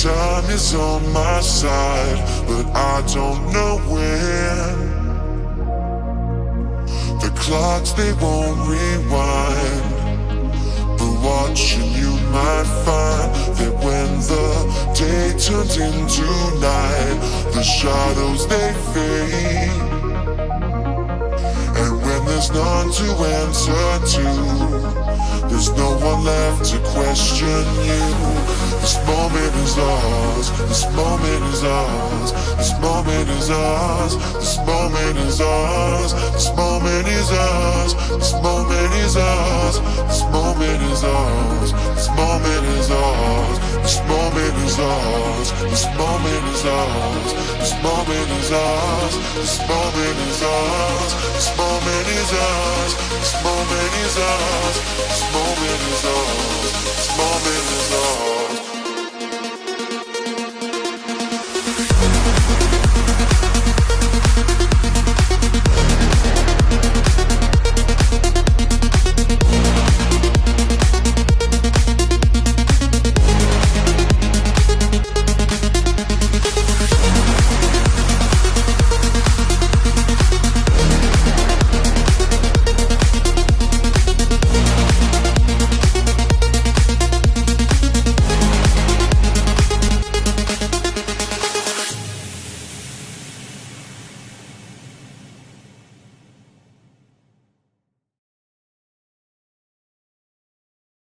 Time is on my side, but I don't know when. The clocks, they won't rewind, but watching you might find that when the day turns into night, the shadows, they fade. And when there's none to answer to, there's no one left to question you. This moment is ours, this moment is ours, this moment is ours, this moment is ours, this moment is ours, this moment is ours, this moment is ours, this moment is ours, this moment is ours, this moment is ours, this moment is ours, this moment is ours, this moment is ours, this moment is ours, this moment is ours, this moment is ours.